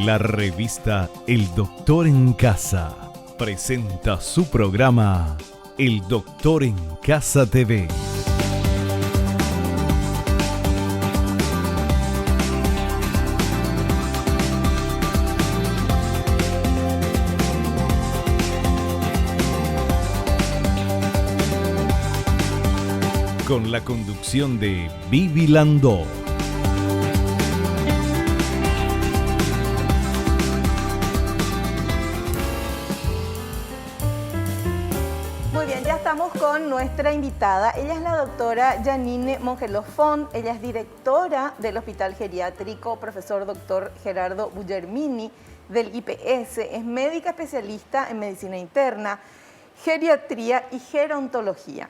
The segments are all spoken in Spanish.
La revista El Doctor en Casa presenta su programa El Doctor en Casa TV. Con la conducción de Vivi Landó. Muy bien, ya estamos con nuestra invitada. Ella es la doctora Janine Mongelós Font. Ella es directora del Hospital Geriátrico Profesor Dr. Gerardo Bullermini del IPS. Es médica especialista en medicina interna, geriatría y gerontología.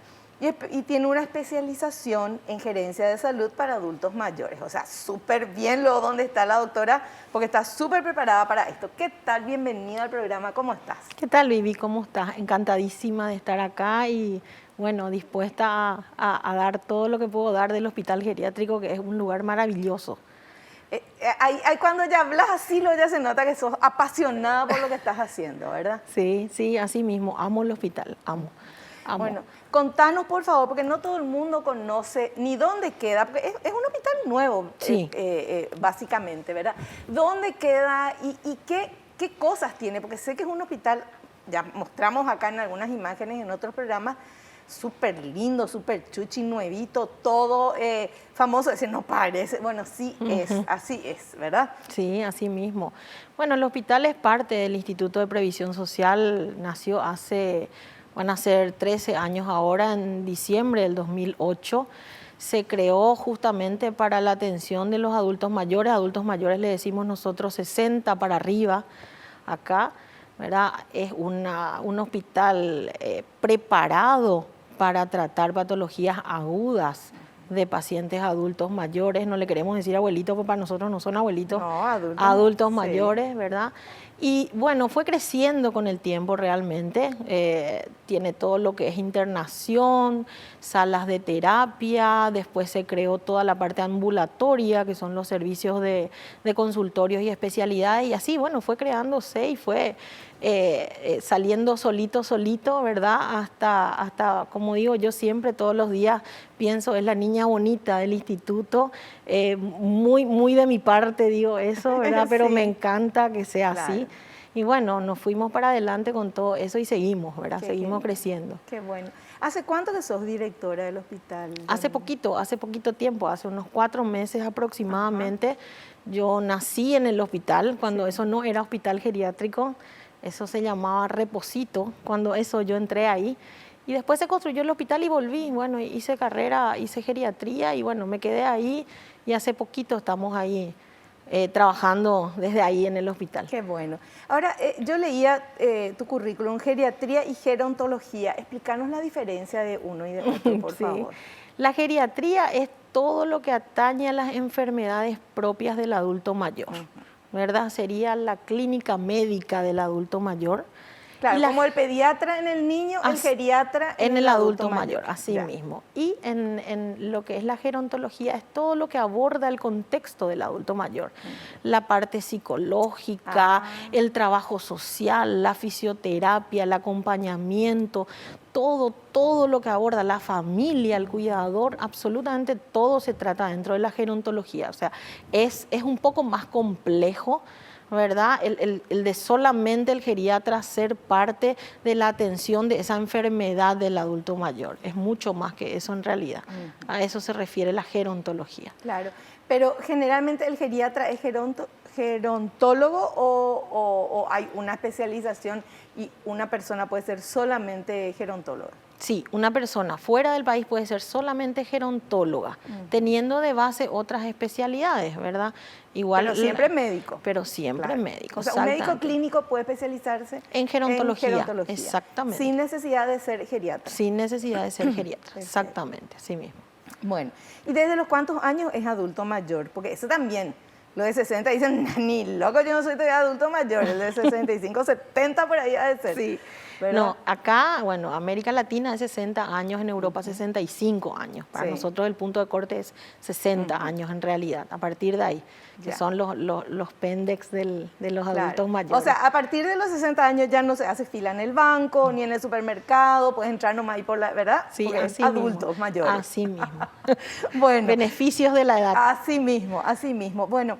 Y tiene una especialización en gerencia de salud para adultos mayores. O sea, súper bien donde está la doctora, porque está súper preparada para esto. ¿Qué tal? Bienvenida al programa. ¿Cómo estás? ¿Qué tal, Vivi? ¿Cómo estás? Encantadísima de estar acá y, bueno, dispuesta a dar todo lo que puedo dar del Hospital Geriátrico, que es un lugar maravilloso. Cuando ya hablas así, ya se nota que sos apasionada por lo que estás haciendo, ¿verdad? Sí, así mismo. Amo el hospital, amo. Bueno, contanos por favor, porque no todo el mundo conoce ni dónde queda, porque es un hospital nuevo, sí. Básicamente, ¿verdad? ¿Dónde queda y qué cosas tiene? Porque sé que es un hospital, ya mostramos acá en algunas imágenes en otros programas, súper lindo, súper chuchi, nuevito, todo famoso. Decir, no parece, bueno, sí es, así es, ¿verdad? Sí, así mismo. Bueno, el hospital es parte del Instituto de Previsión Social, nació van a ser 13 años ahora, en diciembre del 2008. Se creó justamente para la atención de los adultos mayores. Adultos mayores le decimos nosotros 60 para arriba acá, ¿verdad? Es un hospital preparado para tratar patologías agudas de pacientes adultos mayores. No le queremos decir abuelitos, porque para nosotros no son abuelitos, no, adultos mayores, ¿verdad? Y bueno, fue creciendo con el tiempo realmente. Tiene todo lo que es internación, salas de terapia, después se creó toda la parte ambulatoria, que son los servicios de consultorios y especialidades, y así, bueno, fue creándose y fue saliendo solito, ¿verdad? Hasta, como digo yo siempre, todos los días pienso, es la niña bonita del instituto, muy de mi parte digo eso, ¿verdad? Pero sí, me encanta que sea claro. así. Y bueno, nos fuimos para adelante con todo eso y seguimos, ¿verdad? Seguimos creciendo. Qué bueno. ¿Hace cuánto que sos directora del hospital? Hace poquito tiempo, hace unos 4 meses aproximadamente. Ajá. Yo nací en el hospital, cuando eso no era hospital geriátrico, eso se llamaba Reposito, cuando yo entré ahí. Y después se construyó el hospital y volví, bueno, hice carrera, hice geriatría y bueno, me quedé ahí y hace poquito estamos ahí trabajando desde ahí en el hospital. Qué bueno. Ahora, yo leía tu currículum, geriatría y gerontología. Explícanos la diferencia de uno y de otro, por favor. La geriatría es todo lo que atañe a las enfermedades propias del adulto mayor, ¿verdad? Sería la clínica médica del adulto mayor. Claro, como el pediatra en el niño, el geriatra en el adulto mayor, así ya. Mismo. Y en lo que es la gerontología es todo lo que aborda el contexto del adulto mayor. La parte psicológica, el trabajo social, la fisioterapia, el acompañamiento, todo lo que aborda la familia, el cuidador, absolutamente todo se trata dentro de la gerontología. O sea, es un poco más complejo, ¿verdad? El de solamente el geriatra ser parte de la atención de esa enfermedad del adulto mayor. Es mucho más que eso en realidad. A eso se refiere la gerontología. Claro, pero generalmente el geriatra es gerontólogo o hay una especialización y una persona puede ser solamente gerontóloga. Sí, una persona fuera del país puede ser solamente gerontóloga, teniendo de base otras especialidades, ¿verdad? Igual, pero siempre médico. Pero siempre médico. O sea, un médico clínico puede especializarse en gerontología. Exactamente. Sin necesidad de ser geriatra. Sin necesidad de ser geriatra, exactamente, así mismo. Bueno, ¿y desde los cuántos años es adulto mayor? Porque eso también, los de 60 dicen, ni loco, yo no soy todavía adulto mayor, el de 65, 70 por ahí ha de ser. Sí. ¿verdad? No, acá, bueno, América Latina es 60 años, en Europa 65 años. Para Sí. nosotros el punto de corte es 60 años en realidad, a partir de ahí, que Ya. son los pendex de los Claro. adultos mayores. O sea, a partir de los 60 años ya no se hace fila en el banco, ni en el supermercado, puedes entrar nomás ahí por la, ¿verdad? Sí, Porque es así adultos mismo. mayores. Así mismo. Bueno, Beneficios de la edad. así mismo, así mismo. Bueno,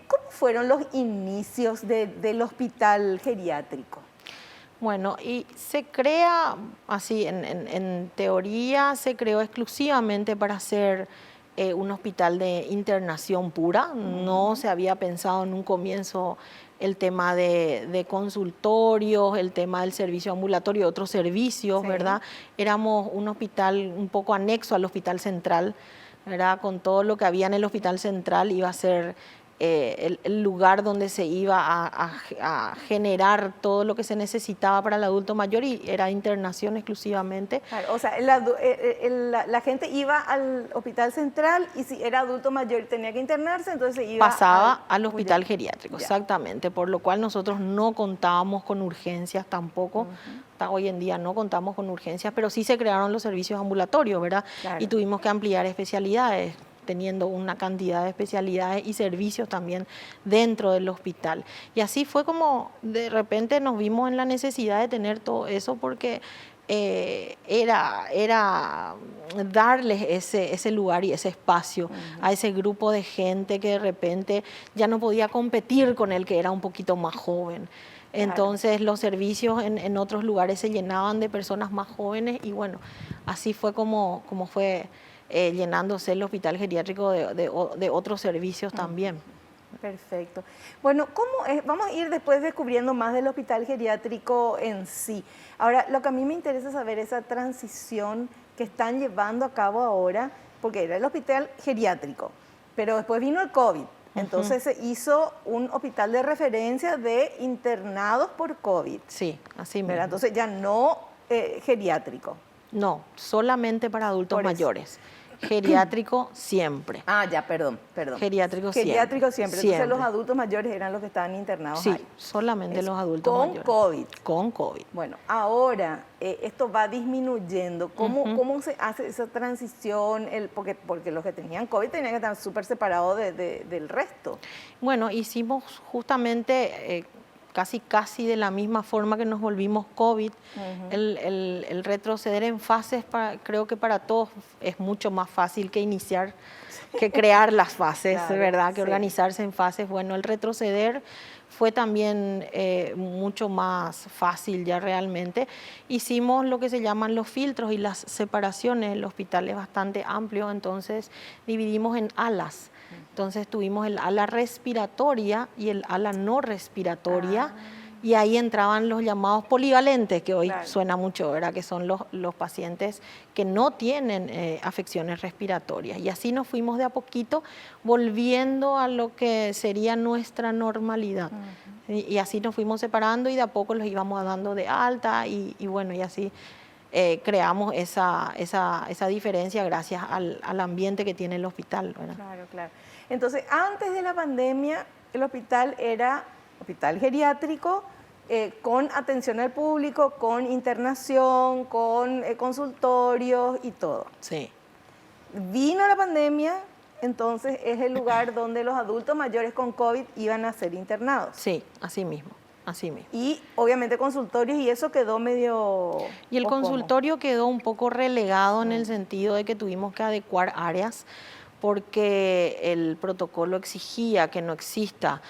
¿cómo fueron los inicios del hospital geriátrico? Bueno, y se crea, así, en teoría, se creó exclusivamente para ser un hospital de internación pura. No se había pensado en un comienzo el tema de consultorios, el tema del servicio ambulatorio, otros servicios, Sí. ¿verdad? Éramos un hospital un poco anexo al hospital central, ¿verdad? Con todo lo que había en el hospital central iba a ser el lugar donde se iba a generar todo lo que se necesitaba para el adulto mayor, y era internación exclusivamente. Claro, o sea, la gente iba al hospital central y si era adulto mayor y tenía que internarse, entonces se iba Pasaba al hospital Ya. geriátrico, Ya. exactamente, por lo cual nosotros no contábamos con urgencias tampoco. Hasta hoy en día no contamos con urgencias, pero sí se crearon los servicios ambulatorios, ¿verdad? Claro. Y tuvimos que ampliar especialidades, teniendo una cantidad de especialidades y servicios también dentro del hospital. Y así fue como de repente nos vimos en la necesidad de tener todo eso, porque era darles ese lugar y ese espacio a ese grupo de gente que de repente ya no podía competir con el que era un poquito más joven. Entonces los servicios en otros lugares se llenaban de personas más jóvenes, y bueno, así fue como fue llenándose el hospital geriátrico de otros servicios también. Perfecto. Bueno, ¿cómo es? Vamos a ir después descubriendo más del hospital geriátrico en sí. Ahora, lo que a mí me interesa saber es esa transición que están llevando a cabo ahora, porque era el hospital geriátrico, pero después vino el COVID. Entonces se hizo un hospital de referencia de internados por COVID. Sí, así mismo. ¿Verdad? Entonces ya no geriátrico. No, solamente para adultos Por eso. mayores. Geriátrico siempre. Ah, ya, perdón. Geriátrico siempre. Geriátrico siempre. Entonces Siempre. los adultos mayores eran los que estaban internados Sí, ahí. solamente Eso. los adultos Con mayores. COVID. Con COVID. Bueno, ahora esto va disminuyendo. ¿Cómo se hace esa transición? Porque los que tenían COVID tenían que estar súper separados del resto. Bueno, hicimos justamente casi de la misma forma que nos volvimos COVID, el retroceder en fases, creo que para todos es mucho más fácil que iniciar, que crear las fases, Claro, ¿verdad? Que sí. organizarse en fases. Bueno, el retroceder fue también mucho más fácil ya realmente. Hicimos lo que se llaman los filtros y las separaciones. El hospital es bastante amplio, entonces dividimos en alas. Entonces tuvimos el ala respiratoria y el ala no respiratoria, y ahí entraban los llamados polivalentes, que hoy Claro. suena mucho, ¿verdad? Que son los pacientes que no tienen afecciones respiratorias. Y así nos fuimos de a poquito volviendo a lo que sería nuestra normalidad. Y así nos fuimos separando y de a poco los íbamos dando de alta, y bueno, y así creamos esa diferencia gracias al ambiente que tiene el hospital, ¿verdad? Claro, claro. Entonces, antes de la pandemia, el hospital era hospital geriátrico, con atención al público, con internación, con consultorios y todo. Sí. Vino la pandemia, entonces es el lugar donde los adultos mayores con COVID iban a ser internados. Sí, así mismo, así mismo. Y obviamente consultorios, y eso quedó medio... Y el ¿o cómo? consultorio quedó un poco relegado en el sentido de que tuvimos que adecuar áreas, porque el protocolo exigía que no exista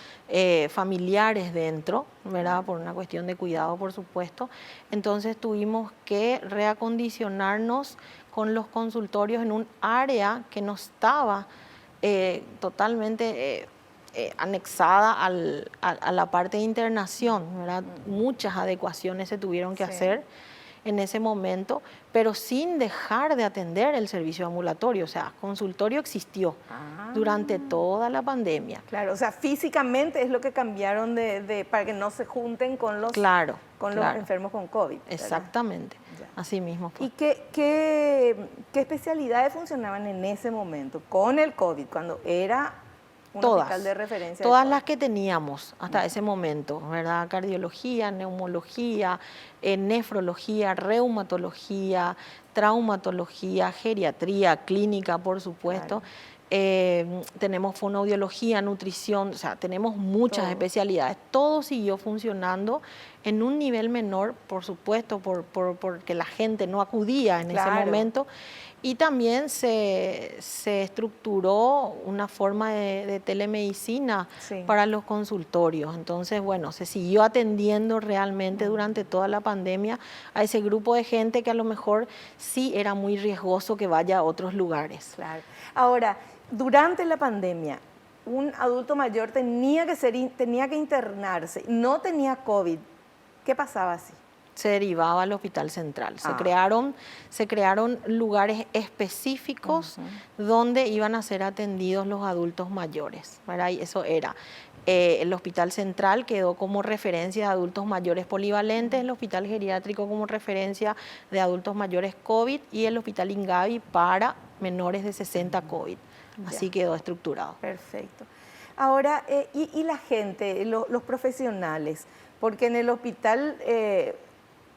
familiares dentro, ¿verdad? Por una cuestión de cuidado, por supuesto. Entonces tuvimos que reacondicionarnos con los consultorios en un área que no estaba totalmente anexada a la parte de internación, ¿verdad? Muchas adecuaciones se tuvieron que Sí. hacer en ese momento, pero sin dejar de atender el servicio ambulatorio. O sea, consultorio existió durante toda la pandemia. Claro, o sea, físicamente es lo que cambiaron para que no se junten con los, Claro, los claro. enfermos con COVID. ¿verdad? Exactamente, Ya. así mismo fue. ¿Y qué especialidades funcionaban en ese momento con el COVID, cuando era Un todas, hospital de referencia. todas las que teníamos hasta ese momento, ¿verdad? Cardiología, neumología, nefrología, reumatología, traumatología, geriatría, clínica, por supuesto. Tenemos fonoaudiología, nutrición, o sea, tenemos muchas especialidades. Todo siguió funcionando en un nivel menor, por supuesto, porque la gente no acudía en ese momento. Y también se estructuró una forma de telemedicina para los consultorios. Entonces, bueno, se siguió atendiendo realmente durante toda la pandemia a ese grupo de gente que a lo mejor sí era muy riesgoso que vaya a otros lugares. Claro. Ahora, durante la pandemia, un adulto mayor tenía que internarse, no tenía COVID. ¿Qué pasaba así? Se derivaba al Hospital Central. Se crearon lugares específicos donde iban a ser atendidos los adultos mayores, ¿verdad? Y eso era. El Hospital Central quedó como referencia de adultos mayores polivalentes, el Hospital Geriátrico como referencia de adultos mayores COVID y el Hospital Ingavi para menores de 60 COVID. Así quedó estructurado. Perfecto. Ahora, y la gente, los profesionales, porque en el Hospital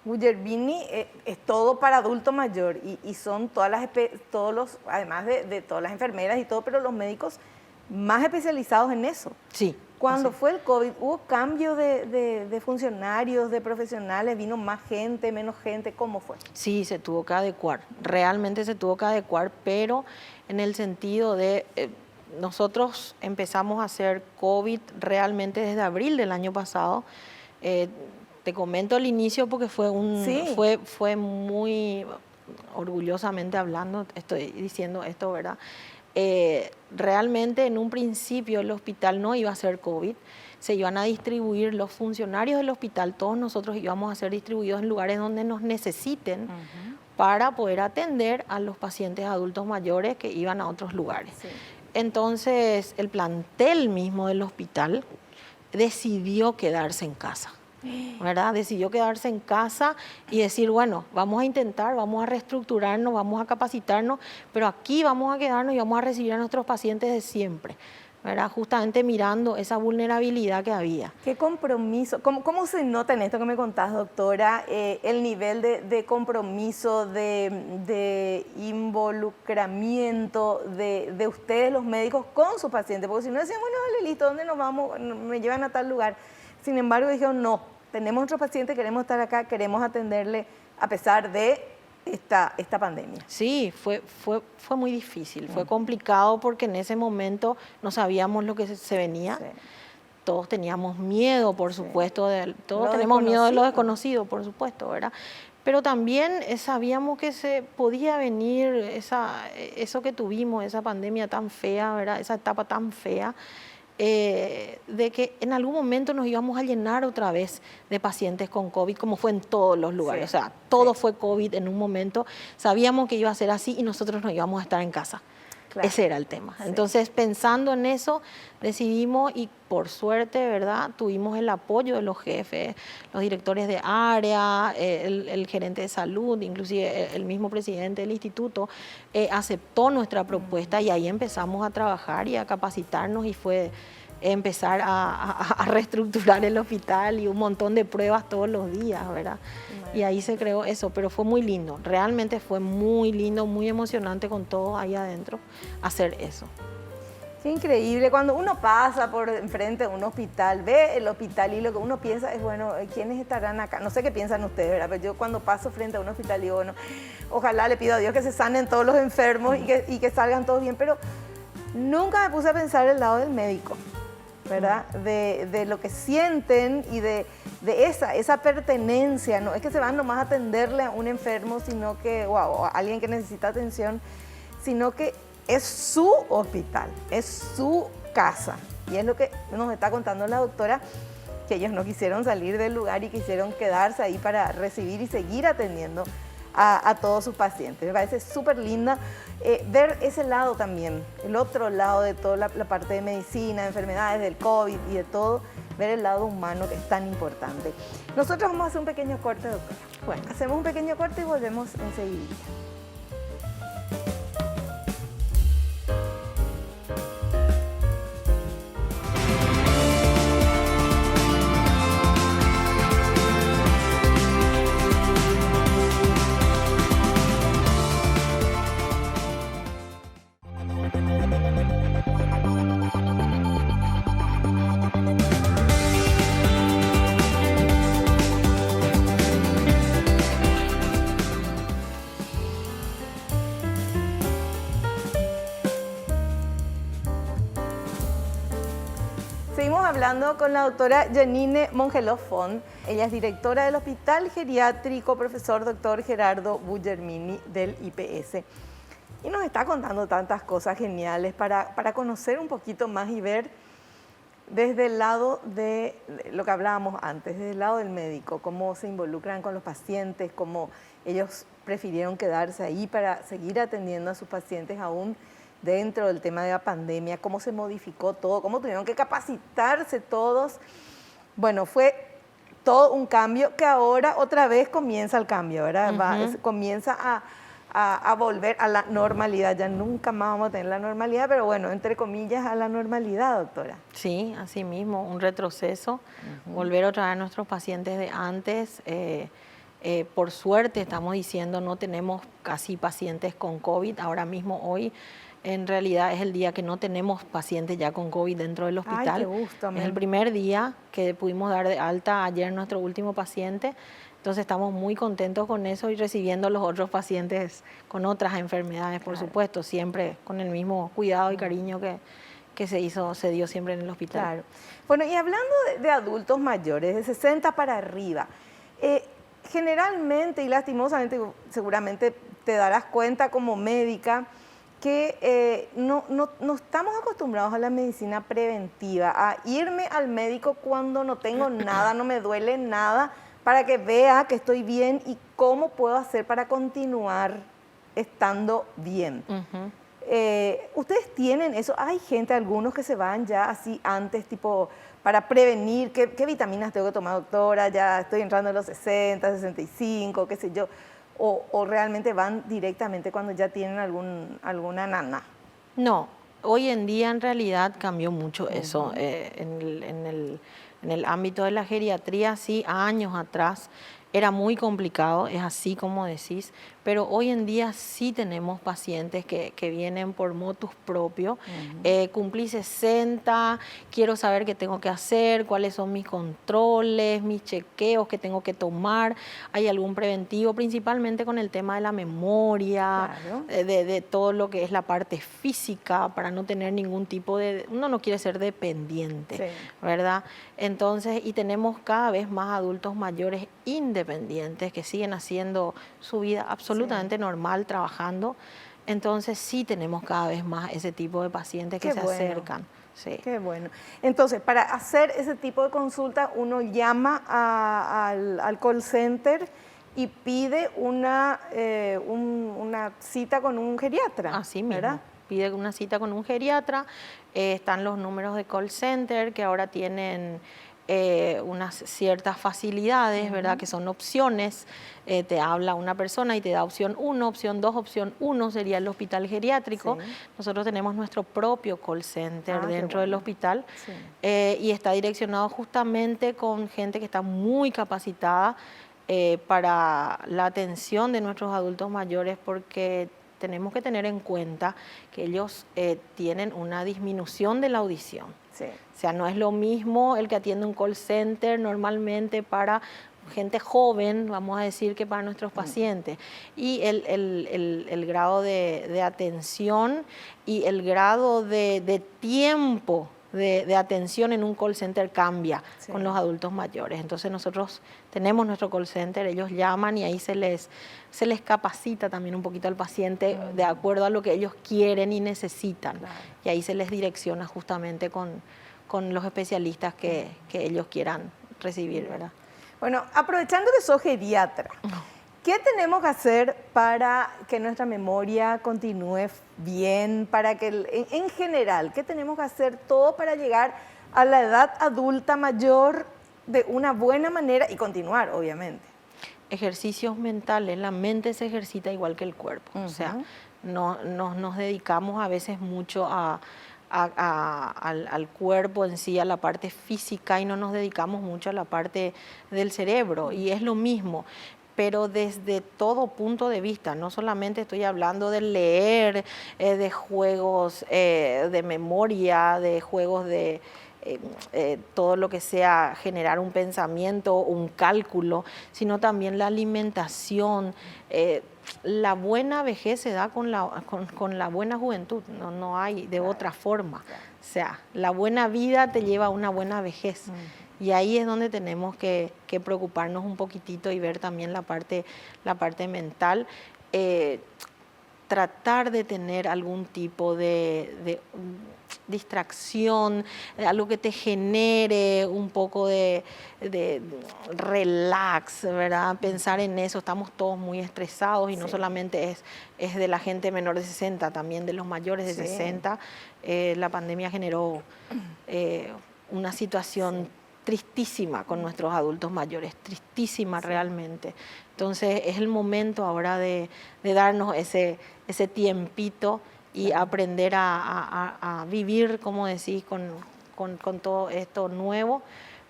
Bujerbini es todo para adulto mayor y son además de todas las enfermeras y todo, pero los médicos más especializados en eso. Sí. Cuando fue el COVID, ¿hubo cambio de funcionarios, de profesionales? ¿Vino más gente, menos gente? ¿Cómo fue? Sí, se tuvo que adecuar, realmente se tuvo que adecuar, pero en el sentido de... nosotros empezamos a hacer COVID realmente desde abril del año pasado. Te comento el inicio porque fue muy orgullosamente hablando, estoy diciendo esto, ¿verdad? Realmente en un principio el hospital no iba a ser COVID, se iban a distribuir los funcionarios del hospital, todos nosotros íbamos a ser distribuidos en lugares donde nos necesiten para poder atender a los pacientes adultos mayores que iban a otros lugares. Sí. Entonces el plantel mismo del hospital decidió quedarse en casa. ¿Verdad? Decidió quedarse en casa y decir, bueno, vamos a intentar, vamos a reestructurarnos, vamos a capacitarnos, pero aquí vamos a quedarnos y vamos a recibir a nuestros pacientes de siempre, ¿verdad? Justamente mirando esa vulnerabilidad que había. ¿Qué compromiso? ¿Cómo se nota en esto que me contás, doctora, el nivel de compromiso, de involucramiento de ustedes, los médicos, con sus pacientes? Porque si no decían, bueno, dale, listo, ¿dónde nos vamos? Me llevan a tal lugar. Sin embargo, dijeron, no, tenemos otros pacientes, queremos estar acá, queremos atenderle a pesar de esta pandemia. Sí, fue muy difícil, fue complicado porque en ese momento no sabíamos lo que se venía. Sí. Todos teníamos miedo, por supuesto, todos tenemos miedo de lo desconocido, por supuesto, ¿verdad? Pero también sabíamos que se podía venir eso que tuvimos, esa pandemia tan fea, ¿verdad? Esa etapa tan fea. De que en algún momento nos íbamos a llenar otra vez de pacientes con COVID, como fue en todos los lugares. Sí, o sea, todo fue COVID en un momento. Sabíamos que iba a ser así y nosotros nos íbamos a estar en casa. Claro. Ese era el tema. Sí. Entonces, pensando en eso, decidimos y por suerte, ¿verdad? Tuvimos el apoyo de los jefes, los directores de área, el gerente de salud, inclusive el mismo presidente del instituto, aceptó nuestra propuesta y ahí empezamos a trabajar y a capacitarnos y fue empezar a reestructurar el hospital y un montón de pruebas todos los días, ¿verdad? Y ahí se creó eso, pero fue muy lindo, realmente fue muy lindo, muy emocionante con todos ahí adentro hacer eso. Qué increíble, cuando uno pasa por enfrente de un hospital, ve el hospital y lo que uno piensa es, bueno, ¿quiénes estarán acá? No sé qué piensan ustedes, ¿verdad? Pero yo cuando paso frente a un hospital digo, bueno, ojalá le pido a Dios que se sanen todos los enfermos y que salgan todos bien, pero nunca me puse a pensar el lado del médico, ¿verdad? De lo que sienten y de esa pertenencia, no es que se van nomás a atenderle a un enfermo, sino que, o a alguien que necesita atención, sino que es su hospital, es su casa. Y es lo que nos está contando la doctora, que ellos no quisieron salir del lugar y quisieron quedarse ahí para recibir y seguir atendiendo a todos sus pacientes. Me parece súper linda ver ese lado también, el otro lado de toda la parte de medicina, de enfermedades, del COVID y de todo, ver el lado humano que es tan importante. Nosotros vamos a hacer un pequeño corte, doctora. Bueno, hacemos un pequeño corte y volvemos enseguida. seguimos hablando con la doctora Janine Mongelos Font. Ella es directora del Hospital Geriátrico Profesor Dr. Gerardo Bullermini del IPS. Y nos está contando tantas cosas geniales para conocer un poquito más y ver desde el lado de lo que hablábamos antes, desde el lado del médico, cómo se involucran con los pacientes, cómo ellos prefirieron quedarse ahí para seguir atendiendo a sus pacientes aún dentro del tema de la pandemia, cómo se modificó todo, cómo tuvieron que capacitarse todos. Bueno, fue todo un cambio que ahora otra vez comienza el cambio, ¿verdad? Comienza a volver a la normalidad. Ya nunca más vamos a tener la normalidad, pero bueno, entre comillas, a la normalidad, doctora. Sí, así mismo, un retroceso, volver otra vez a nuestros pacientes de antes. Por suerte, estamos diciendo, no tenemos casi pacientes con COVID. Ahora mismo, hoy, en realidad es el día que no tenemos pacientes ya con COVID dentro del hospital. Ay, qué gusto, es el primer día que pudimos dar de alta ayer nuestro último paciente. Entonces estamos muy contentos con eso y recibiendo los otros pacientes con otras enfermedades, por supuesto, siempre con el mismo cuidado y cariño que se dio siempre en el hospital. Claro. Bueno, y hablando de adultos mayores, de 60 para arriba, generalmente y lastimosamente, seguramente te darás cuenta como médica, que no estamos acostumbrados a la medicina preventiva, a irme al médico cuando no tengo nada, no me duele nada, para que vea que estoy bien y cómo puedo hacer para continuar estando bien. ¿Ustedes tienen eso? Hay gente, algunos que se van ya así antes, tipo, para prevenir, ¿qué vitaminas tengo que tomar, doctora? Ya estoy entrando a los 60, 65, qué sé yo. O realmente van directamente cuando ya tienen alguna nana. No, hoy en día en realidad cambió mucho eso. En el ámbito de la geriatría, sí, años atrás era muy complicado, es así como decís, pero hoy en día sí tenemos pacientes que vienen por motus propio. Cumplí 60, quiero saber qué tengo que hacer, cuáles son mis controles, mis chequeos que tengo que tomar, hay algún preventivo, principalmente con el tema de la memoria, claro, de todo lo que es la parte física, para no tener ningún tipo de... Uno no quiere ser dependiente, sí, ¿verdad? Entonces, y tenemos cada vez más adultos mayores independientes que siguen haciendo su vida absolutamente normal, trabajando. Entonces sí tenemos cada vez más ese tipo de pacientes que se acercan. Sí. Qué bueno. Entonces, para hacer ese tipo de consulta, uno llama al call center y pide una cita con un geriatra. Así mismo. ¿Verdad? Pide una cita con un geriatra. Están los números de call center que ahora tienen unas ciertas facilidades, ¿verdad? Que son opciones. Te habla una persona y te da opción 1, opción 2, opción 1 sería el hospital geriátrico. Sí. Nosotros tenemos nuestro propio call center dentro del hospital, sí, y está direccionado justamente con gente que está muy capacitada para la atención de nuestros adultos mayores, porque tenemos que tener en cuenta que ellos tienen una disminución de la audición. Sí. O sea, no es lo mismo el que atiende un call center normalmente para gente joven, vamos a decir, que para nuestros pacientes. Y el grado de atención y el grado de tiempo de atención en un call center cambia, sí, con los adultos mayores. Entonces nosotros tenemos nuestro call center, ellos llaman y ahí se les capacita también un poquito al paciente de acuerdo a lo que ellos quieren y necesitan. Claro. Y ahí se les direcciona justamente con los especialistas que ellos quieran recibir, ¿verdad? Bueno, aprovechando que sos geriatra, ¿qué tenemos que hacer para que nuestra memoria continúe bien? Para que, en general, ¿qué tenemos que hacer todo para llegar a la edad adulta mayor de una buena manera y continuar, obviamente? Ejercicios mentales, la mente se ejercita igual que el cuerpo. O sea, nos dedicamos a veces mucho al cuerpo en sí, a la parte física, y no nos dedicamos mucho a la parte del cerebro, y es lo mismo, pero desde todo punto de vista. No solamente estoy hablando de leer, de juegos de memoria, de juegos de todo lo que sea generar un pensamiento, un cálculo, sino también la alimentación, la buena vejez se da con la buena juventud, no hay de otra forma. Claro. O sea, la buena vida te lleva a una buena vejez. Y ahí es donde tenemos que preocuparnos un poquitito y ver también la parte mental. Tratar de tener algún tipo de distracción, algo que te genere un poco de relax, ¿verdad? Pensar en eso, estamos todos muy estresados y no solamente es de la gente menor de 60, también de los mayores de 60. La pandemia generó una situación tristísima con nuestros adultos mayores, tristísima realmente. Entonces es el momento ahora de darnos ese tiempito y aprender a vivir, como decís, con todo esto nuevo,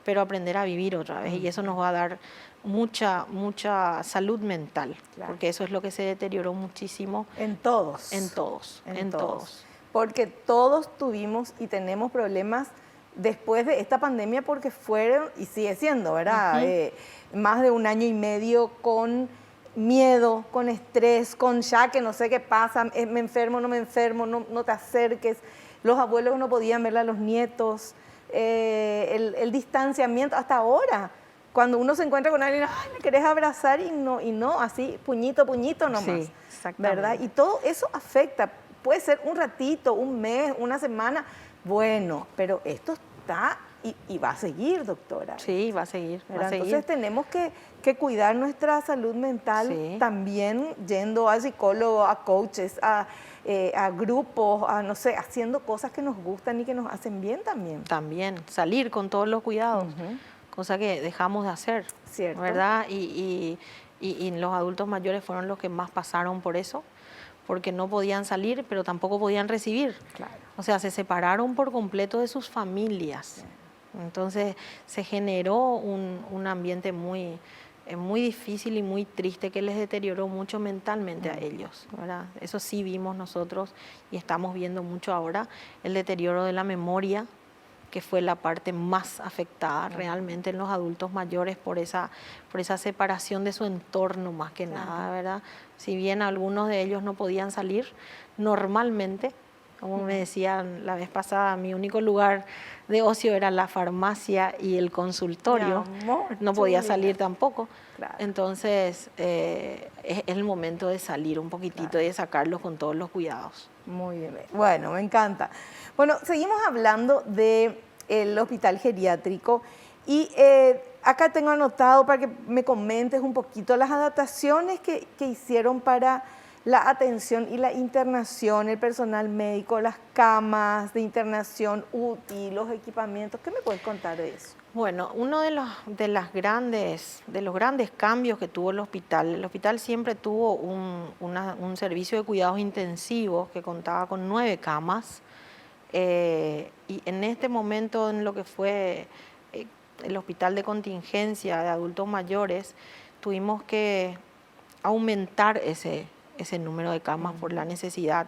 pero aprender a vivir otra vez. Y eso nos va a dar mucha salud mental, porque eso es lo que se deterioró muchísimo. En todos. En todos. Porque todos tuvimos y tenemos problemas después de esta pandemia, porque fueron, y sigue siendo, ¿verdad? Más de 1 año y medio con miedo, con estrés, con ya que no sé qué pasa, me enfermo, no te acerques. Los abuelos no podían ver a los nietos, el distanciamiento, hasta ahora. Cuando uno se encuentra con alguien, ay, me querés abrazar y no, así, puñito nomás. Sí, exactamente. ¿Verdad? Y todo eso afecta. Puede ser un ratito, un mes, una semana, bueno, pero esto está y va a seguir, doctora. Sí, va a seguir. Entonces tenemos que cuidar nuestra salud mental también yendo al psicólogo, a coaches, a grupos, no sé, haciendo cosas que nos gustan y que nos hacen bien también. También, salir con todos los cuidados, cosa que dejamos de hacer, ¿cierto? ¿verdad? Y los adultos mayores fueron los que más pasaron por eso, porque no podían salir, pero tampoco podían recibir. Claro. O sea, se separaron por completo de sus familias. Entonces se generó un ambiente muy difícil y muy triste que les deterioró mucho mentalmente a ellos, ¿verdad? Eso sí vimos nosotros y estamos viendo mucho ahora, el deterioro de la memoria, que fue la parte más afectada realmente en los adultos mayores por esa separación de su entorno más que nada, ¿verdad? Si bien algunos de ellos no podían salir normalmente, como me decían la vez pasada, mi único lugar de ocio era la farmacia y el consultorio. No podía salir tampoco. Claro. Entonces, es el momento de salir un poquitito y de sacarlos con todos los cuidados. Muy bien. Bueno, me encanta. Bueno, seguimos hablando del hospital geriátrico y acá tengo anotado para que me comentes un poquito las adaptaciones que hicieron para la atención y la internación, el personal médico, las camas de internación UTI, los equipamientos. ¿Qué me puedes contar de eso? Bueno, uno de los grandes cambios que tuvo el hospital siempre tuvo un servicio de cuidados intensivos que contaba con 9 camas, y en este momento en lo que fue el hospital de contingencia de adultos mayores, tuvimos que aumentar ese número de camas por la necesidad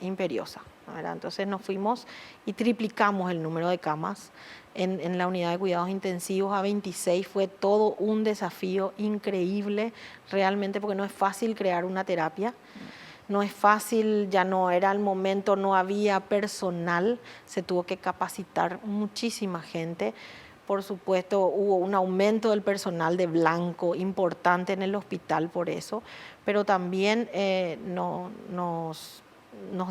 imperiosa, ¿verdad? Entonces nos fuimos y triplicamos el número de camas en la unidad de cuidados intensivos a 26. Fue todo un desafío increíble realmente, porque no es fácil crear una terapia, no es fácil, ya no era el momento, no había personal, se tuvo que capacitar muchísima gente. Por supuesto, hubo un aumento del personal de blanco importante en el hospital por eso, pero también nos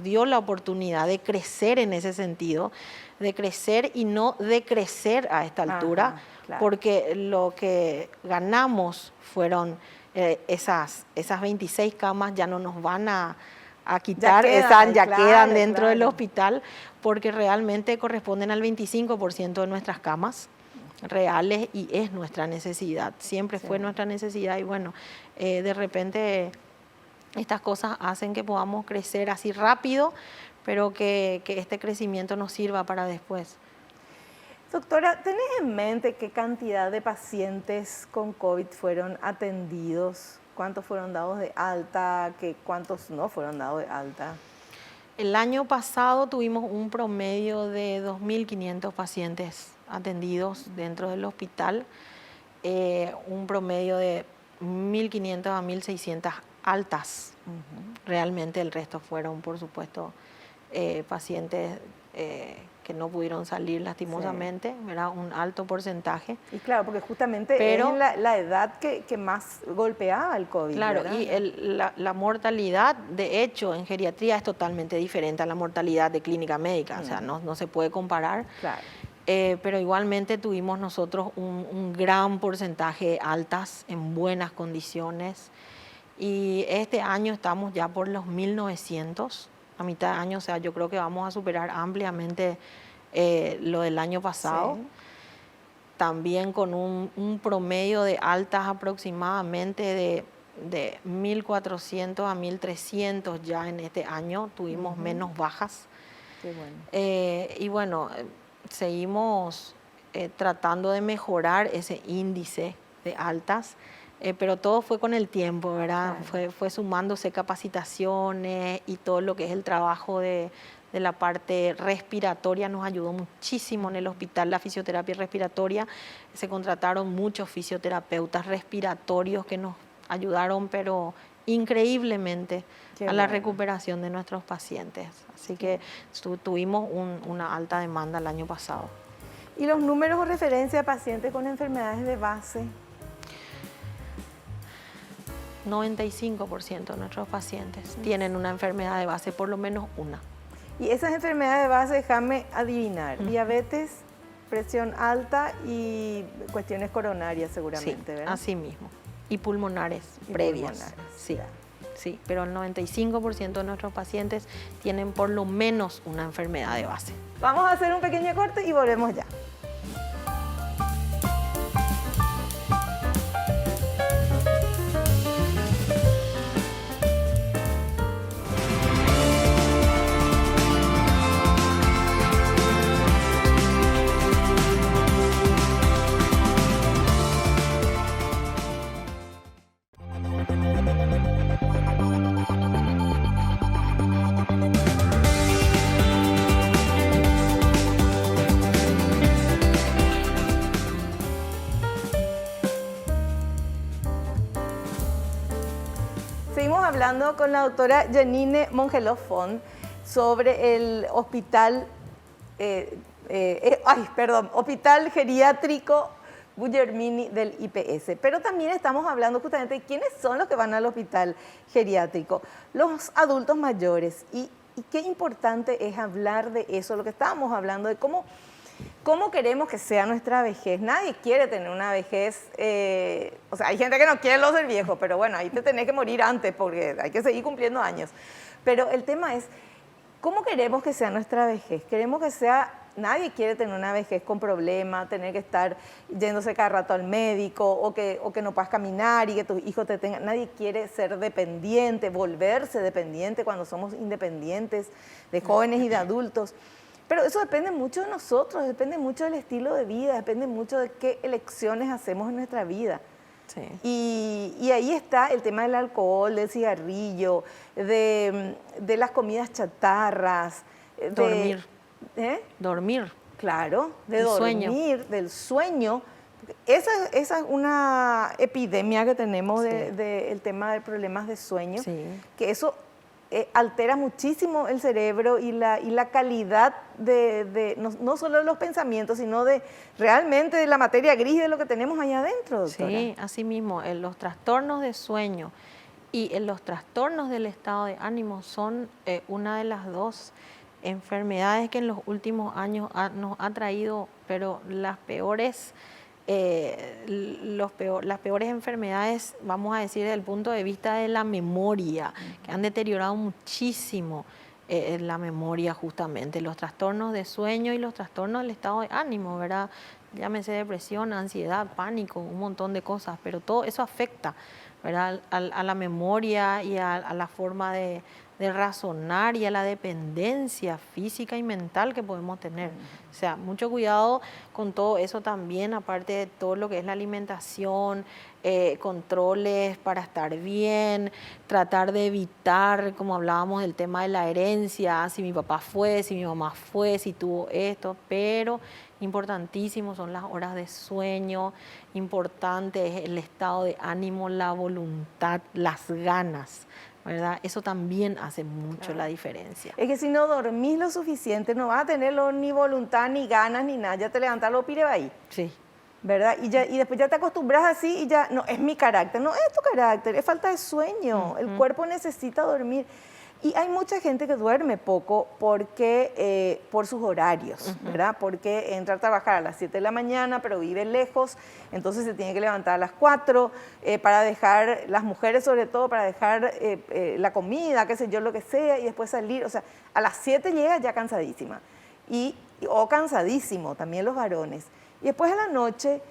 dio la oportunidad de crecer en ese sentido, de crecer y no decrecer a esta altura, porque lo que ganamos fueron esas 26 camas, ya no nos van a quitar, ya quedan dentro del hospital, porque realmente corresponden al 25% de nuestras camas reales y es nuestra necesidad, siempre fue nuestra necesidad y bueno, de repente estas cosas hacen que podamos crecer así rápido, pero que este crecimiento nos sirva para después. Doctora, ¿tenés en mente qué cantidad de pacientes con COVID fueron atendidos? ¿Cuántos fueron dados de alta? ¿Cuántos no fueron dados de alta? El año pasado tuvimos un promedio de 2.500 pacientes atendidos dentro del hospital, un promedio de 1.500 a 1.600 altas. Realmente el resto fueron, por supuesto, pacientes que no pudieron salir lastimosamente, era un alto porcentaje. Y claro, porque justamente pero, es la edad que más golpeaba el COVID. Claro, ¿verdad? y la mortalidad, de hecho, en geriatría es totalmente diferente a la mortalidad de clínica médica, o sea, no se puede comparar. Claro. Pero igualmente tuvimos nosotros un gran porcentaje de altas en buenas condiciones. Y este año estamos ya por los 1900, a mitad de año, o sea, yo creo que vamos a superar ampliamente lo del año pasado. Sí. También con un promedio de altas aproximadamente de 1.400 a 1.300 ya en este año, tuvimos menos bajas. Qué bueno. Y bueno, seguimos tratando de mejorar ese índice de altas. Pero todo fue con el tiempo, ¿verdad? Claro. Fue sumándose capacitaciones y todo lo que es el trabajo de la parte respiratoria nos ayudó muchísimo en el hospital, la fisioterapia respiratoria. Se contrataron muchos fisioterapeutas respiratorios que nos ayudaron, pero increíblemente, a la recuperación de nuestros pacientes. Así que tuvimos una alta demanda el año pasado. ¿Y los números o referencia a pacientes con enfermedades de base? 95% de nuestros pacientes tienen una enfermedad de base, por lo menos una. Y esas enfermedades de base, déjame adivinar, diabetes, presión alta y cuestiones coronarias seguramente, sí, ¿verdad? Así mismo. Y pulmonares previas. Sí, claro. Sí, pero el 95% de nuestros pacientes tienen por lo menos una enfermedad de base. Vamos a hacer un pequeño corte y volvemos ya. Seguimos hablando con la doctora Janine Mongeló Font sobre el hospital, Hospital Geriátrico Guglielmini del IPS. Pero también estamos hablando justamente de quiénes son los que van al hospital geriátrico, los adultos mayores. Y qué importante es hablar de eso, lo que estábamos hablando, de cómo queremos que sea nuestra vejez. Nadie quiere tener una vejez, o sea, hay gente que no quiere lo ser viejo, pero bueno, ahí te tenés que morir antes porque hay que seguir cumpliendo años. Pero el tema es, ¿cómo queremos que sea nuestra vejez? Queremos que sea, nadie quiere tener una vejez con problemas, tener que estar yéndose cada rato al médico o que no puedas caminar y que tus hijos te tengan. Nadie quiere ser dependiente, volverse dependiente cuando somos independientes, de jóvenes y de adultos. Pero eso depende mucho de nosotros, depende mucho del estilo de vida, depende mucho de qué elecciones hacemos en nuestra vida. Sí. Y ahí está el tema del alcohol, del cigarrillo, de las comidas chatarras. Dormir. Dormir. Claro, de el dormir, sueño. Del sueño. Esa es una epidemia que tenemos del tema de problemas de sueño, que eso altera muchísimo el cerebro y la calidad no solo de los pensamientos, sino de realmente de la materia gris de lo que tenemos allá adentro, doctora. Sí, así mismo, los trastornos de sueño y los trastornos del estado de ánimo son una de las dos enfermedades que en los últimos años nos ha traído, pero las peores enfermedades, vamos a decir, desde el punto de vista de la memoria, que han deteriorado muchísimo la memoria justamente, los trastornos de sueño y los trastornos del estado de ánimo, ¿verdad? Llámese depresión, ansiedad, pánico, un montón de cosas, pero todo eso afecta, ¿verdad? A la memoria y a la forma de de razonar y a la dependencia física y mental que podemos tener. O sea, mucho cuidado con todo eso también, aparte de todo lo que es la alimentación, controles para estar bien, tratar de evitar, como hablábamos del tema de la herencia, si mi papá fue, si mi mamá fue, si tuvo esto, pero importantísimo son las horas de sueño, importante es el estado de ánimo, la voluntad, las ganas, ¿verdad? Eso también hace mucho la diferencia. Es que si no dormís lo suficiente, no vas a tener ni voluntad, ni ganas, ni nada. Ya te levantas lo pire ahí. Sí. ¿Verdad? Y después ya te acostumbras así y ya, no, es mi carácter. No es tu carácter, es falta de sueño. El cuerpo necesita dormir. Y hay mucha gente que duerme poco porque, por sus horarios, ¿verdad? Porque entra a trabajar a las 7 de la mañana, pero vive lejos, entonces se tiene que levantar a las 4 para dejar, las mujeres sobre todo, para dejar la comida, qué sé yo, lo que sea, y después salir. O sea, a las 7 llega ya cansadísima. O cansadísimo, también los varones. Y después a la noche,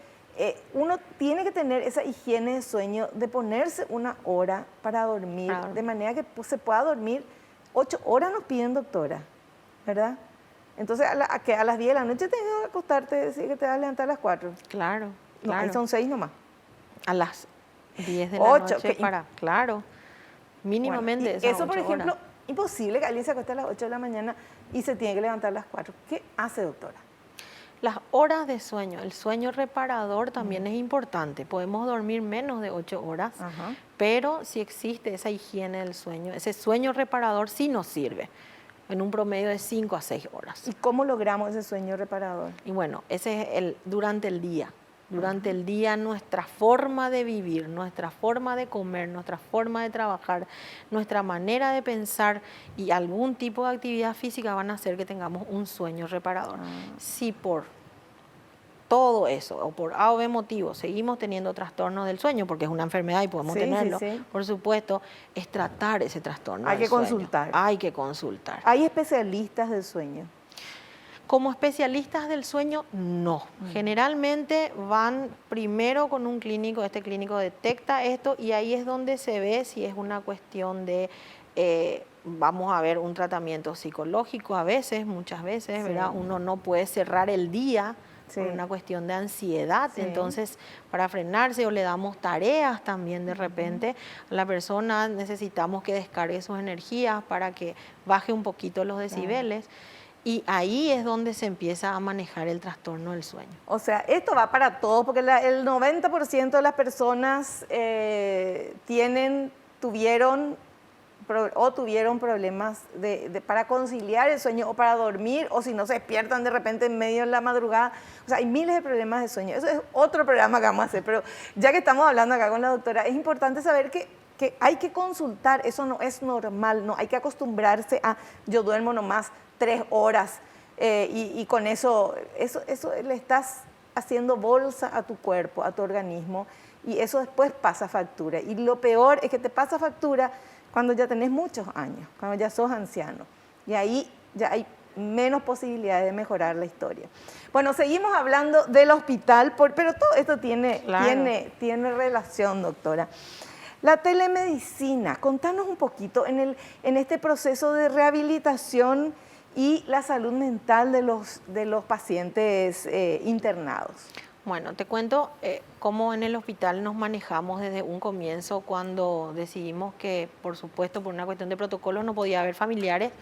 uno tiene que tener esa higiene de sueño de ponerse una hora para dormir, de manera que se pueda dormir 8 horas nos piden, doctora, ¿verdad? Entonces, que a las 10 de la noche tengas que acostarte y decir que te vas a levantar a las 4. Claro, No, claro. ahí son 6 nomás. A las 10 de la 8, noche claro, mínimamente bueno, y esas eso, por 8 ejemplo, horas. imposible que alguien se acueste a las 8 de la mañana y se tiene que levantar a las 4. ¿Qué hace, doctora? Las horas de sueño, el sueño reparador también es importante. Podemos dormir menos de 8 horas, pero si existe esa higiene del sueño, ese sueño reparador sí nos sirve, en un promedio de 5 a 6 horas. ¿Y cómo logramos ese sueño reparador? Y bueno, ese es durante el día. Durante el día nuestra forma de vivir, nuestra forma de comer, nuestra forma de trabajar, nuestra manera de pensar y algún tipo de actividad física van a hacer que tengamos un sueño reparador. Si por todo eso o por A o B motivo seguimos teniendo trastornos del sueño, porque es una enfermedad y podemos tenerlo, por supuesto, es tratar ese trastorno del sueño. Hay que consultar. ¿Hay especialistas del sueño? Como especialistas del sueño, no. Generalmente van primero con un clínico, este clínico detecta esto y ahí es donde se ve si es una cuestión de, vamos a ver, un tratamiento psicológico a veces, muchas veces, ¿verdad? Uno no puede cerrar el día por una cuestión de ansiedad, entonces para frenarse o le damos tareas también de repente a la persona, necesitamos que descargue sus energías para que baje un poquito los decibeles. Y ahí es donde se empieza a manejar el trastorno del sueño. O sea, esto va para todos, porque el 90% de las personas tuvieron problemas para conciliar el sueño o para dormir, o si no se despiertan de repente en medio de la madrugada. O sea, hay miles de problemas de sueño. Eso es otro programa que vamos a hacer, pero ya que estamos hablando acá con la doctora, es importante saber que hay que consultar, eso no es normal, no hay que acostumbrarse a yo duermo nomás 3 horas y con eso le estás haciendo bolsa a tu cuerpo, a tu organismo, y eso después pasa factura. Y lo peor es que te pasa factura cuando ya tenés muchos años, cuando ya sos anciano, y ahí ya hay menos posibilidades de mejorar la historia. Bueno, seguimos hablando del hospital, pero todo esto tiene relación, doctora. La telemedicina, contanos un poquito en este proceso de rehabilitación y la salud mental de los pacientes internados. Bueno, te cuento cómo en el hospital nos manejamos desde un comienzo cuando decidimos que, por supuesto, por una cuestión de protocolo no podía haber familiares.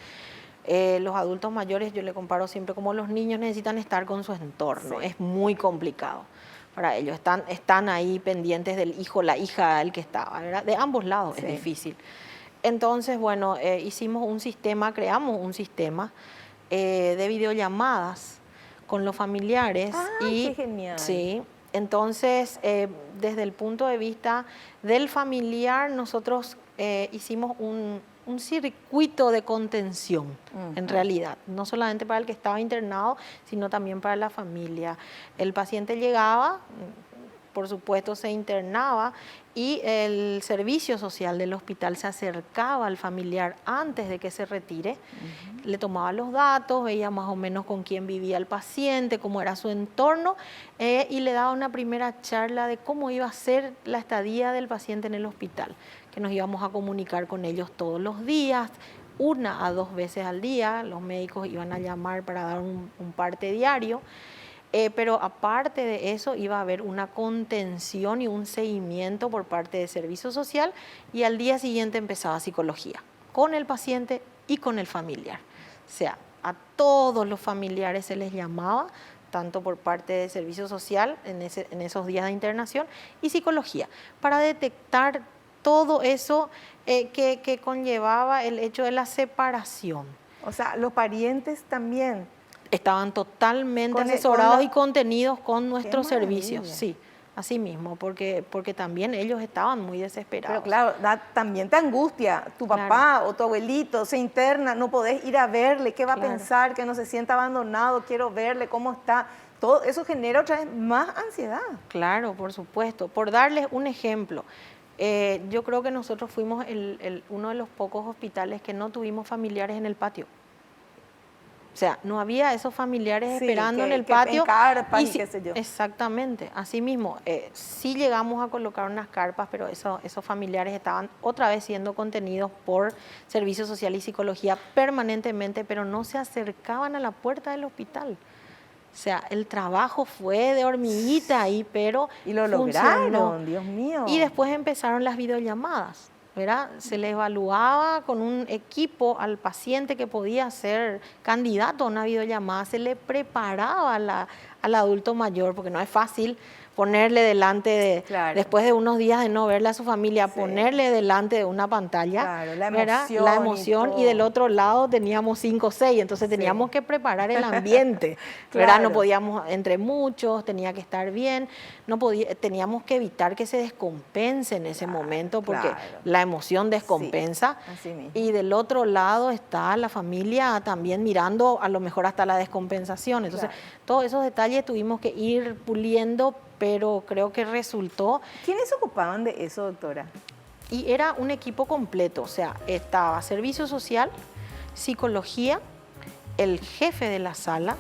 Los adultos mayores, yo le comparo siempre como los niños necesitan estar con su entorno, es muy complicado para ellos, están ahí pendientes del hijo, la hija, el que estaba, ¿verdad? De ambos lados es difícil. Entonces, bueno, creamos un sistema de videollamadas con los familiares. ¡Qué genial! Sí, entonces, desde el punto de vista del familiar, nosotros hicimos un circuito de contención, en realidad, no solamente para el que estaba internado, sino también para la familia. El paciente llegaba, por supuesto se internaba y el servicio social del hospital se acercaba al familiar antes de que se retire, le tomaba los datos, veía más o menos con quién vivía el paciente, cómo era su entorno y le daba una primera charla de cómo iba a ser la estadía del paciente en el hospital, que nos íbamos a comunicar con ellos todos los días, 1 a 2 veces al día. Los médicos iban a llamar para dar un parte diario. Pero aparte de eso iba a haber una contención y un seguimiento por parte de servicio social, y al día siguiente empezaba psicología con el paciente y con el familiar. O sea, a todos los familiares se les llamaba, tanto por parte de servicio social en esos días de internación, y psicología, para detectar todo eso que conllevaba el hecho de la separación. O sea, los parientes también. Estaban totalmente asesorados y contenidos con nuestros servicios, sí, así mismo, porque también ellos estaban muy desesperados. Pero claro, también te angustia, tu papá o tu abuelito se interna, no podés ir a verle, ¿qué va a pensar? Que no se sienta abandonado, quiero verle, ¿cómo está? Todo eso genera otra vez más ansiedad. Claro, por supuesto. Por darles un ejemplo, yo creo que nosotros fuimos uno de los pocos hospitales que no tuvimos familiares en el patio. O sea, no había esos familiares esperando en el patio. Carpas y qué sé yo. Exactamente, así mismo. Sí llegamos a colocar unas carpas, pero esos familiares estaban otra vez siendo contenidos por Servicio Social y Psicología permanentemente, pero no se acercaban a la puerta del hospital. O sea, el trabajo fue de hormiguita ahí, pero y lo lograron, Dios mío. Y después empezaron las videollamadas, ¿verdad? Se le evaluaba con un equipo al paciente que podía ser candidato a una videollamada, se le preparaba al adulto mayor, porque no es fácil ponerle delante de, después de unos días de no verle a su familia, ponerle delante de una pantalla, la emoción y del otro lado teníamos 5 o 6, entonces teníamos que preparar el ambiente, ¿verdad? No podíamos entre muchos, tenía que estar bien, teníamos que evitar que se descompense en ese momento, porque la emoción descompensa, y del otro lado está la familia también mirando a lo mejor hasta la descompensación, entonces todos esos detalles tuvimos que ir puliendo, pero creo que resultó. ¿Quiénes se ocupaban de eso, doctora? Y era un equipo completo, o sea, estaba servicio social, psicología, el jefe de la sala,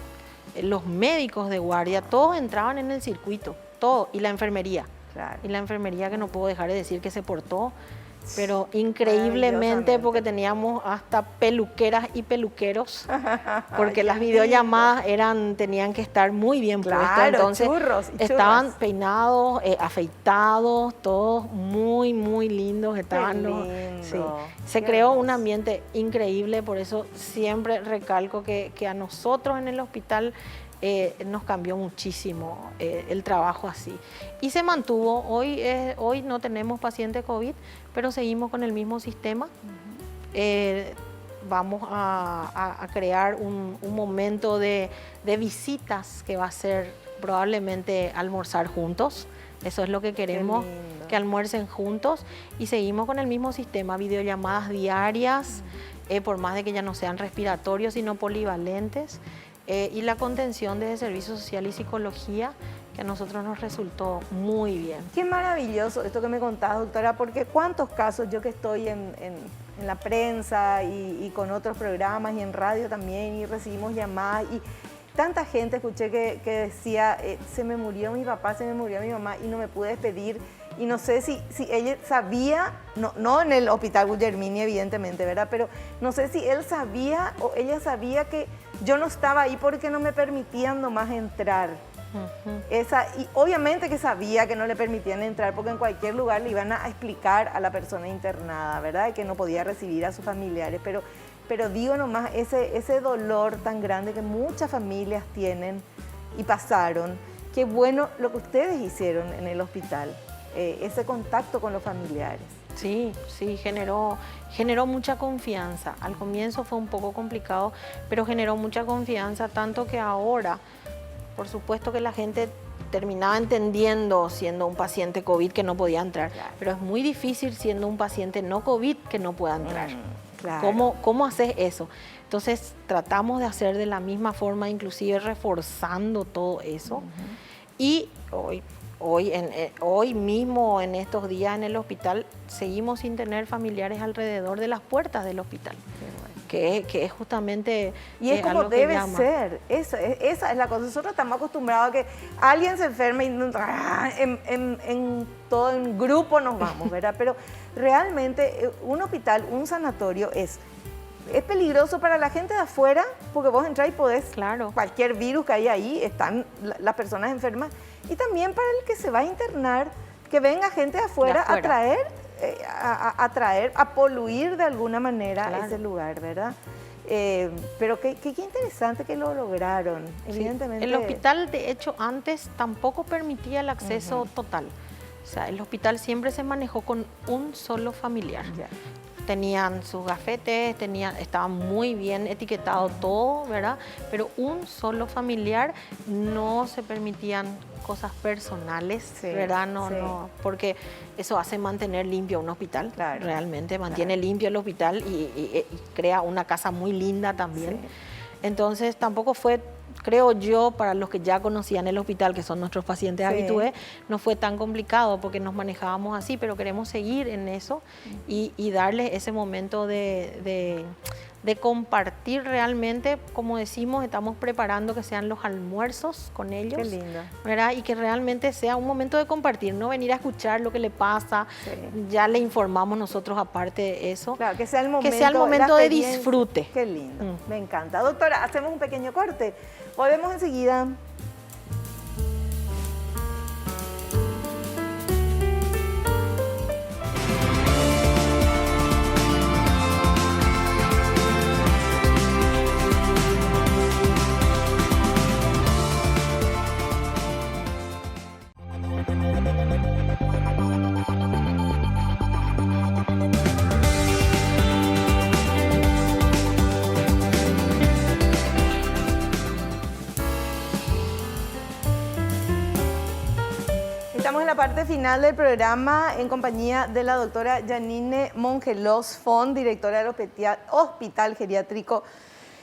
los médicos de guardia, todos entraban en el circuito, todo, y la enfermería. Y la enfermería, que no puedo dejar de decir que se portó, pero increíblemente, porque teníamos hasta peluqueras y peluqueros, porque las videollamadas tenían que estar muy bien puestas, entonces estaban peinados, afeitados, todos muy, muy lindos, se creó un ambiente increíble, por eso siempre recalco que a nosotros en el hospital nos cambió muchísimo el trabajo así. Y se mantuvo. Hoy no tenemos pacientes COVID, pero seguimos con el mismo sistema. Vamos a crear un momento de visitas que va a ser probablemente almorzar juntos. Eso es lo que queremos, que almuercen juntos. Y seguimos con el mismo sistema, videollamadas diarias, por más de que ya no sean respiratorios, sino polivalentes. Y la contención desde Servicio Social y Psicología, que a nosotros nos resultó muy bien. Qué maravilloso esto que me contás, doctora, porque cuántos casos, yo que estoy en la prensa y con otros programas y en radio también, y recibimos llamadas, y tanta gente escuché que decía, se me murió mi papá, se me murió mi mamá y no me pude despedir. Y no sé si ella sabía, no en el Hospital Guillermini evidentemente, ¿verdad? Pero no sé si él sabía o ella sabía que yo no estaba ahí porque no me permitían nomás entrar. Y obviamente que sabía que no le permitían entrar porque en cualquier lugar le iban a explicar a la persona internada, ¿verdad? Que no podía recibir a sus familiares. Pero digo nomás, ese dolor tan grande que muchas familias tienen y pasaron, qué bueno lo que ustedes hicieron en el hospital. Ese contacto con los familiares. Sí, generó mucha confianza. Al comienzo fue un poco complicado, pero generó mucha confianza, tanto que ahora, por supuesto que la gente terminaba entendiendo siendo un paciente COVID que no podía entrar, pero es muy difícil siendo un paciente no COVID que no pueda entrar. ¿Cómo haces eso? Entonces tratamos de hacer de la misma forma, inclusive reforzando todo eso. Y hoy mismo, en estos días en el hospital, seguimos sin tener familiares alrededor de las puertas del hospital, que es justamente y es como debe ser. Esa es la cosa. Nosotros estamos acostumbrados a que alguien se enferme y todo en grupo nos vamos, ¿verdad? Pero realmente un hospital, un sanatorio es es peligroso para la gente de afuera, porque vos entras y podés, Claro. cualquier virus que hay ahí, están las personas enfermas. Y también para el que se va a internar, que venga gente de afuera, De afuera. a traer, a poluir de alguna manera Claro. ese lugar, ¿verdad? Pero qué interesante que lo lograron, Sí. evidentemente. El hospital, de hecho, antes tampoco permitía el acceso total. O sea, el hospital siempre se manejó con un solo familiar. Ya. Tenían sus gafetes, estaba muy bien etiquetado todo, ¿verdad? Pero un solo familiar, no se permitían cosas personales, Sí, ¿verdad? No, sí. no, porque eso hace mantener limpio un hospital, Claro, realmente mantiene limpio el hospital y crea una casa muy linda también. Sí. Entonces tampoco fue, creo yo, para los que ya conocían el hospital, que son nuestros pacientes Sí. habitués, no fue tan complicado porque nos manejábamos así, pero queremos seguir en eso y darles ese momento de compartir realmente. Como decimos, estamos preparando que sean los almuerzos con ellos. Qué lindo. ¿Verdad? Y que realmente sea un momento de compartir, no venir a escuchar lo que le pasa, Sí. ya le informamos nosotros aparte de eso. Claro, que sea el momento, momento la de experiencia. disfrute. Qué lindo, me encanta. Doctora, hacemos un pequeño corte. Volvemos enseguida. Estamos en la parte final del programa en compañía de la doctora Janine Mongelos Font, directora del Hospital Geriátrico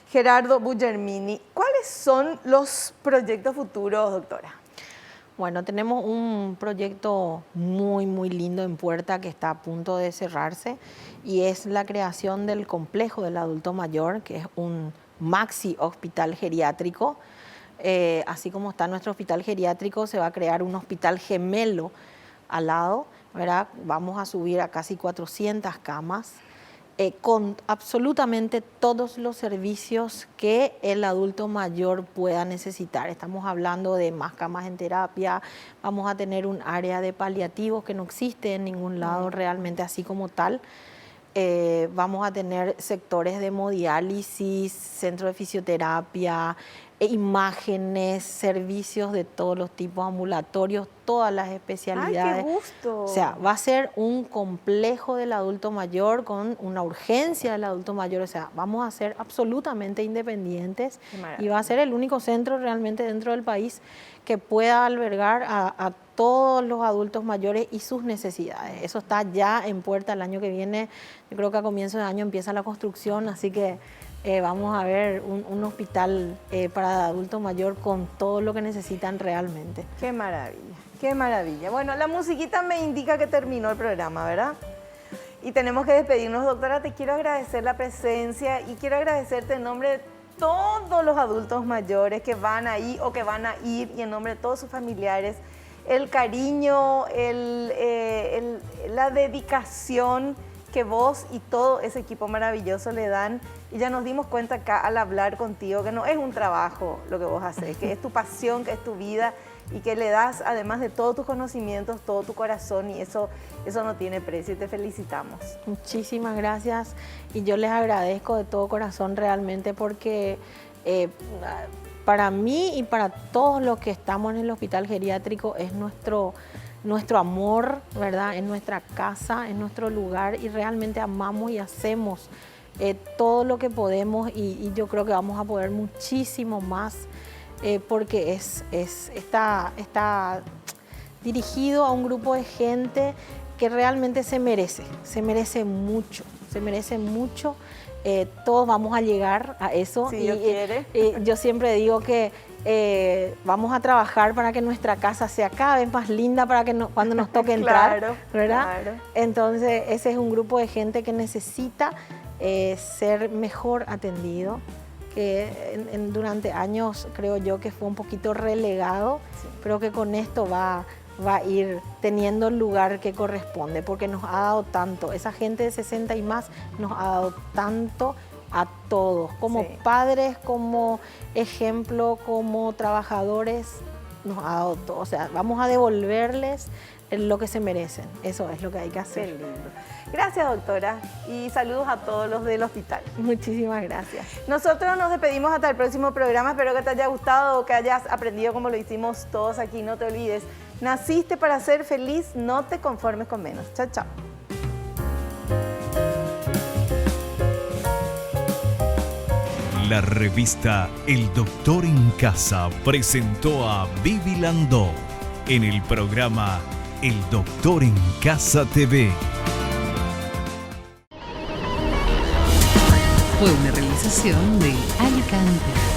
Gerardo Bugermini. ¿Cuáles son los proyectos futuros, doctora? Bueno, tenemos un proyecto muy lindo en puerta que está a punto de cerrarse y es la creación del complejo del adulto mayor, que es un maxi hospital geriátrico. Así como está nuestro hospital geriátrico, se va a crear un hospital gemelo al lado, ¿verdad? Vamos a subir a casi 400 camas, con absolutamente todos los servicios que el adulto mayor pueda necesitar. Estamos hablando de más camas en terapia, vamos a tener un área de paliativos que no existe en ningún lado realmente así como tal. Vamos a tener sectores de hemodiálisis, centro de fisioterapia, imágenes, servicios de todos los tipos, ambulatorios, todas las especialidades. ¡Ay, qué gusto! O sea, va a ser un complejo del adulto mayor con una urgencia del adulto mayor. O sea, vamos a ser absolutamente independientes y va a ser el único centro realmente dentro del país que pueda albergar a todos los adultos mayores y sus necesidades. Eso está ya en puerta el año que viene. Yo creo que a comienzo de año empieza la construcción, así que vamos a ver un hospital para adulto mayor con todo lo que necesitan realmente. ¡Qué maravilla! ¡Qué maravilla! Bueno, la musiquita me indica que terminó el programa, ¿verdad? Y tenemos que despedirnos, doctora. Te quiero agradecer la presencia y quiero agradecerte en nombre de todos los adultos mayores que van ahí o que van a ir y en nombre de todos sus familiares, el cariño, la dedicación que vos y todo ese equipo maravilloso le dan. Y ya nos dimos cuenta acá al hablar contigo que no es un trabajo lo que vos haces, que es tu pasión, que es tu vida y que le das, además de todos tus conocimientos, todo tu corazón, y eso no tiene precio, y te felicitamos. Muchísimas gracias y yo les agradezco de todo corazón realmente porque para mí y para todos los que estamos en el hospital geriátrico es nuestro amor, ¿verdad? En nuestra casa, en nuestro lugar, y realmente amamos y hacemos todo lo que podemos y yo creo que vamos a poder muchísimo más porque está dirigido a un grupo de gente que realmente se merece mucho. Todos vamos a llegar a eso. Si Dios quiere. Yo siempre digo que vamos a trabajar para que nuestra casa sea cada vez más linda para que cuando nos toque entrar, Claro, ¿verdad? claro. Entonces ese es un grupo de gente que necesita ser mejor atendido, que durante años creo yo que fue un poquito relegado, Sí. pero que con esto va a ir teniendo el lugar que corresponde, porque nos ha dado tanto, esa gente de 60 y más nos ha dado tanto a todos, como Sí. padres, como ejemplo, como trabajadores, nos ha dado todo. O sea, vamos a devolverles lo que se merecen. Eso es lo que hay que Qué hacer. lindo. Gracias, doctora, y saludos a todos los del hospital. Muchísimas gracias. Nosotros nos despedimos hasta el próximo programa. Espero que te haya gustado, que hayas aprendido como lo hicimos todos aquí. No te olvides, naciste para ser feliz, no te conformes con menos. Chao, chao. La revista El Doctor en Casa presentó a Vivi Landó en el programa El Doctor en Casa TV. Fue una realización de Alicante.